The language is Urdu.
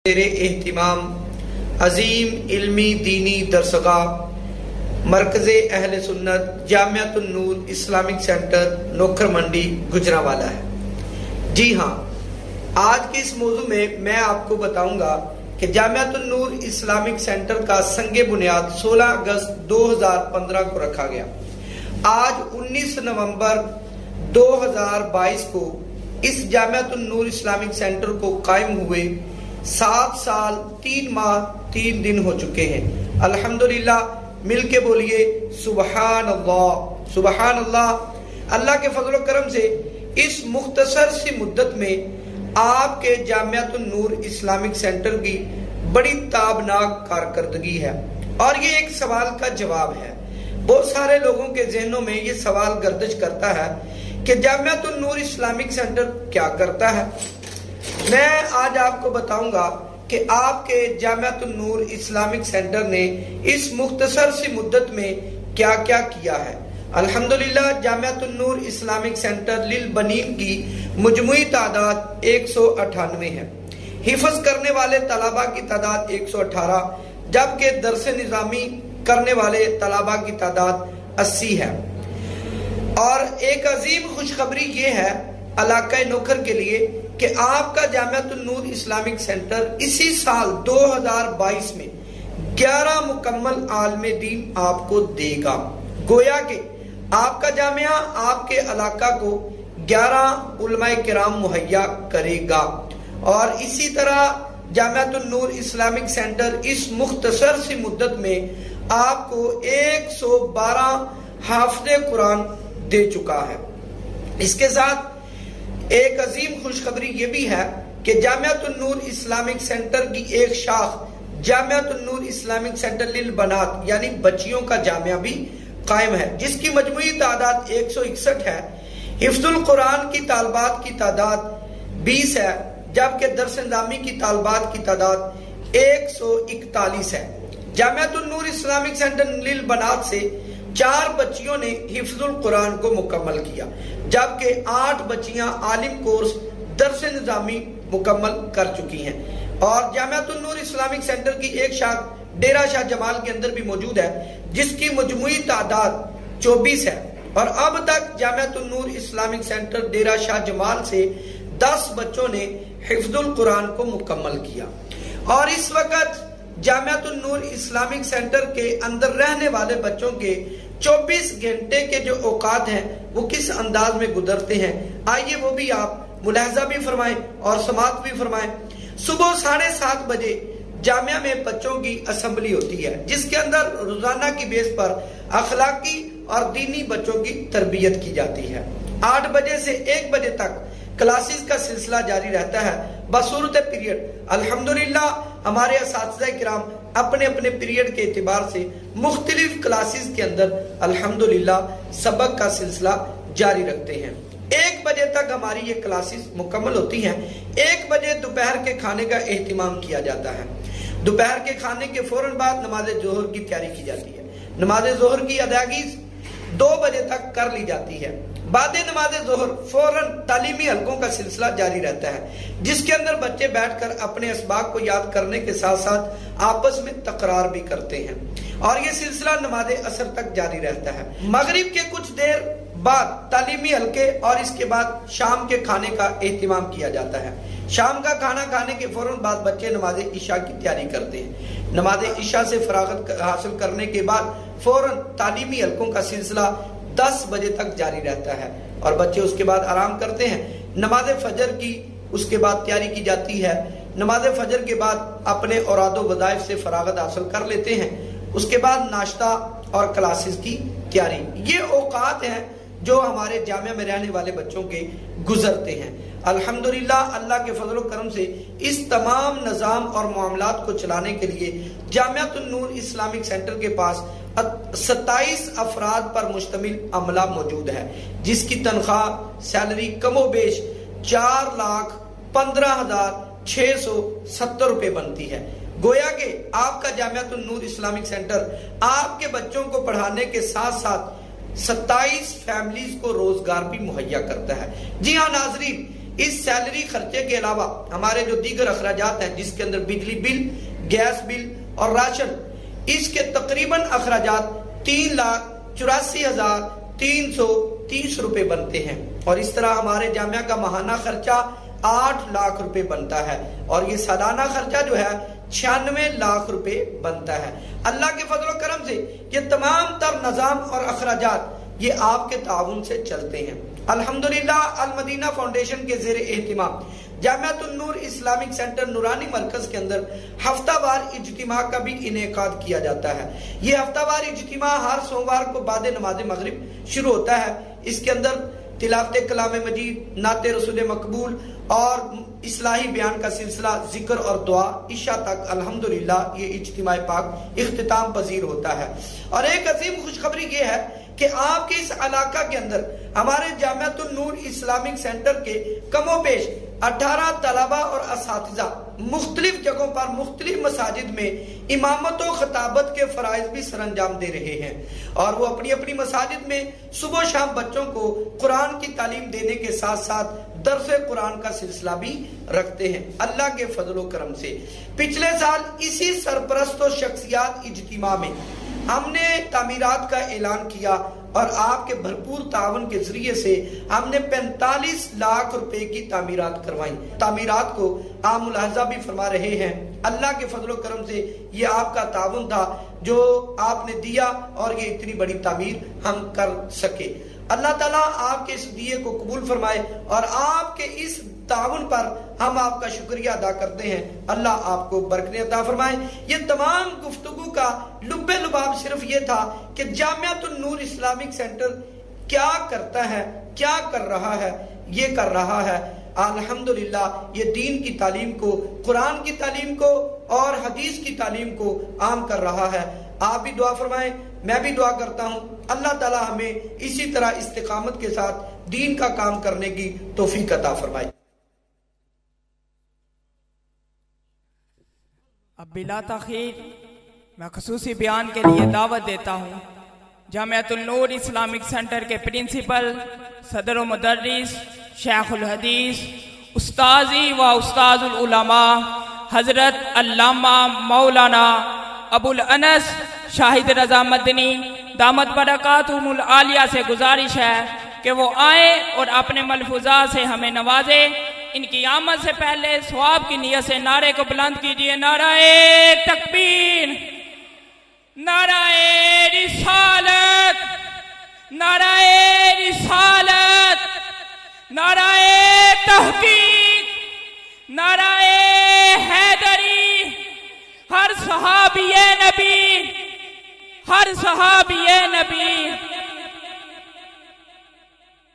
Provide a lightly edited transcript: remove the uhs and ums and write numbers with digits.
زیر اہتمام عظیم علمی دینی درسگاہ مرکز اہل سنت جامعۃ النور اسلامک سینٹر نوکر منڈی گجرانوالہ ہے۔ جی ہاں، آج کے اس موضوع میں آپ کو بتاؤں گا کہ جامعۃ النور اسلامک سینٹر کا سنگ بنیاد 16 اگست 2015 کو رکھا گیا۔ آج 19 نومبر 2022 کو اس جامعۃ النور اسلامک سینٹر کو قائم ہوئے 7 سال 3 ماہ 3 دن ہو چکے ہیں۔ الحمدللہ، مل کے بولیے سبحان اللہ سبحان اللہ۔ اللہ کے فضل و کرم سے اس مختصر سی مدت میں آپ کے جامعۃ النور اسلامک سینٹر کی بڑی تابناک کارکردگی ہے، اور یہ ایک سوال کا جواب ہے۔ بہت سارے لوگوں کے ذہنوں میں یہ سوال گردش کرتا ہے کہ جامعۃ النور اسلامک سینٹر کیا کرتا ہے۔ میں آج آپ کو بتاؤں گا کہ آپ کے جامعۃ النور اسلامک سینٹر نے اس مختصر سی مدت میں کیا کیا کیا ہے۔ الحمدللہ، جامعۃ النور اسلامک سینٹر للبنین کی مجموعی تعداد 198 ہے۔ حفظ کرنے والے طلباء کی تعداد 118، جبکہ درس نظامی کرنے والے طلباء کی تعداد 80 ہے۔ اور ایک عظیم خوشخبری یہ ہے علاقہ نوکر کے لیے کہ آپ کا جامعۃ النور اسلامک سینٹر اسی سال 2022 میں 11 مکمل عالم دین آپ کو دے گا۔ گویا کہ آپ کا جامعہ آپ کے علاقہ کو 11 علماء کرام مہیا کرے گا، اور اسی طرح جامعۃ النور اسلامک سینٹر اس مختصر سی مدت میں آپ کو 112 حافظ قرآن دے چکا ہے۔ اس کے ساتھ ایک عظیم خوشخبری یہ بھی ہے کہ جامعۃ النور اسلامک سینٹر کی ایک شاخ جامعۃ النور اسلامک سینٹر للبنات یعنی بچیوں کا جامعہ بھی قائم ہے، جس کی مجموعی تعداد 161 ہے۔ حفظ القرآن کی طالبات کی تعداد 20 ہے، جبکہ درس نظامی کی طالبات کی تعداد 141 ہے۔ جامعۃ النور اسلامک سینٹر للبنات سے 4 بچیوں نے حفظ القرآن کو مکمل کیا، جبکہ 8 بچیاں عالم کورس درس نظامی مکمل کر چکی ہیں۔ اور جامعۃ النور اسلامک سینٹر کی ایک شاخ ڈیرہ شاہ جمال کے اندر بھی موجود ہے، جس کی مجموعی تعداد 24 ہے۔ اور اب تک جامعۃ النور اسلامک سینٹر ڈیرہ شاہ جمال سے 10 بچوں نے حفظ القرآن کو مکمل کیا۔ اور اس وقت جامعۃ النور اسلامک سینٹر کے اندر رہنے والے بچوں کے 24 گھنٹے کے جو اوقات ہیں وہ کس انداز میں گزرتے ہیں، آئیے وہ بھی آپ ملاحظہ بھی فرمائیں اور سماعت بھی فرمائیں۔ صبح 7:30 بجے جامعہ میں بچوں کی اسمبلی ہوتی ہے، جس کے اندر روزانہ کی بیس پر اخلاقی اور دینی بچوں کی تربیت کی جاتی ہے۔ 8 بجے سے 1 بجے تک کلاسز کا سلسلہ جاری رہتا ہے بصورت پیریڈ۔ الحمدللہ، ہمارے اساتذہ کرام اپنے اپنے پیریڈ کے اعتبار سے مختلف کلاسز کے اندر الحمدللہ سبق کا سلسلہ جاری رکھتے ہیں۔ 1 بجے تک ہماری یہ کلاسز مکمل ہوتی ہیں۔ 1 بجے دوپہر کے کھانے کا اہتمام کیا جاتا ہے۔ دوپہر کے کھانے کے فوراً بعد نماز ظہر کی تیاری کی جاتی ہے۔ نماز ظہر کی ادائیگی 2 بجے تک کر لی جاتی ہے۔ بعد نماز ظہر فوراً تعلیمی حلقوں کا سلسلہ جاری رہتا ہے، جس کے اندر بچے بیٹھ کر اپنے اسباق کو یاد کرنے کے ساتھ ساتھ آپس میں تقرار بھی کرتے ہیں، اور یہ سلسلہ نماز عصر تک جاری رہتا ہے۔ مغرب کے کچھ دیر بعد تعلیمی حلقے اور اس کے بعد شام کے کھانے کا اہتمام کیا جاتا ہے۔ شام کا کھانا کھانے کے فوراً بعد بچے نماز عشاء کی تیاری کرتے ہیں۔ نماز عشاء سے فراغت حاصل کرنے کے بعد فوراً تعلیمی حلقوں کا سلسلہ 10 بجے تک جاری رہتا ہے، اور بچے اس کے بعد آرام کرتے ہیں۔ نماز فجر کی اس کے بعد تیاری کی جاتی ہے۔ نماز فجر کے بعد اپنے اوراد و وظائف سے فراغت حاصل کر لیتے ہیں۔ اس کے بعد ناشتہ اور کلاسز کی تیاری۔ یہ اوقات ہیں جو ہمارے جامعہ میں رہنے والے بچوں کے گزرتے ہیں۔ الحمدللہ، اللہ کے فضل و کرم سے اس تمام نظام اور معاملات کو چلانے کے لیے جامعۃ النور اسلامک سینٹر کے پاس 27 افراد پر مشتمل عملہ موجود ہے، جس کی تنخواہ سیلری کم و بیش 4,15,670 روپے بنتی ہے۔ گویا کہ آپ کا جامعۃ النور اسلامک سینٹر آپ کے بچوں کو پڑھانے کے ساتھ ساتھ 27 فیملیز کو روزگار بھی مہیا کرتا ہے۔ جی ہاں ناظرین، اس سیلری خرچے کے علاوہ ہمارے جو دیگر اخراجات ہیں جس کے اندر بجلی بل، گیس بل اور راشن، اس کے تقریباً اخراجات 3,84,330 روپے بنتے ہیں، اور اس طرح ہمارے جامعہ کا ماہانہ خرچہ 8 لاکھ روپے بنتا ہے، اور یہ سالانہ خرچہ جو ہے 96 لاکھ روپے بنتا ہے۔ اللہ کے فضل و کرم سے یہ تمام تر نظام اور اخراجات یہ آپ کے تعاون سے چلتے ہیں۔ الحمدللہ المدینہ فاؤنڈیشن کے زیر اہتمام جامعۃ النور اسلامک سینٹر نورانی مرکز کے اندر ہفتہ وار اجتماع کا بھی انعقاد کیا جاتا ہے۔ یہ ہفتہ وار اجتماع ہر سوموار کو بعد نماز مغرب شروع ہوتا ہے۔ اس کے اندر تلاوت کلام مجید، نعت رسول مقبول اور اصلاحی بیان کا سلسلہ، ذکر اور دعا، عشاء تک الحمدللہ یہ اجتماع پاک اختتام پذیر ہوتا ہے۔ اور ایک عظیم خوشخبری یہ ہے کہ آپ کے اس علاقہ کے اندر ہمارے جامعۃ النور اسلامک سینٹر کے کم و بیش 18 طلبہ اور اساتذہ مختلف جگہوں پر مختلف مساجد میں امامت و خطابت کے فرائض بھی سر انجام دے رہے ہیں، اور وہ اپنی اپنی مساجد میں صبح و شام بچوں کو قرآن کی تعلیم دینے کے ساتھ ساتھ درس قرآن کا سلسلہ بھی رکھتے ہیں۔ اللہ کے فضل و کرم سے پچھلے سال اسی سرپرست و شخصیات اجتماع میں ہم نے تعمیرات کا اعلان کیا، اور آپ کے بھرپور تعاون کے ذریعے سے ہم نے 45 لاکھ روپے کی تعمیرات کروائیں۔ تعمیرات کو آپ ملاحظہ بھی فرما رہے ہیں، اللہ کے فضل و کرم سے یہ آپ کا تعاون تھا جو آپ نے دیا، اور یہ اتنی بڑی تعمیر ہم کر سکے۔ اللہ تعالیٰ آپ کے اس دیے کو قبول فرمائے، اور آپ کے اس تعاون پر ہم آپ کا شکریہ ادا کرتے ہیں۔ اللہ آپ کو برکت عطا فرمائے۔ یہ تمام گفتگو کا لب لباب صرف یہ تھا کہ جامعۃ النور اسلامک سینٹر کیا کرتا ہے، کیا کر رہا ہے۔ یہ کر رہا ہے الحمدللہ یہ دین کی تعلیم کو، قرآن کی تعلیم کو اور حدیث کی تعلیم کو عام کر رہا ہے۔ آپ بھی دعا فرمائیں، میں بھی دعا کرتا ہوں اللہ تعالی ہمیں اسی طرح استقامت کے ساتھ دین کا کام کرنے کی توفیق عطا فرمائے۔ اب بلا تاخیر میں خصوصی بیان کے لیے دعوت دیتا ہوں جامعۃ النور اسلامک سینٹر کے پرنسپل، صدر و مدرس، شیخ الحدیث، استاذی و استاذ العلماء حضرت علامہ مولانا ابو الانس شاہد رضا مدنی دامت برکاتہم العالیہ سے گزارش ہے کہ وہ آئیں اور اپنے ملفوظات سے ہمیں نوازے۔ ان کی آمد سے پہلے ثواب کی نیت سے نعرے کو بلند کیجئے، نعرہ تکبیر، نعرہ رسالت، نعرہ رسالت، نعرہ تحقیق، نعرہ حیدری۔ ہر صحابی نبی، ہر صحابی نبی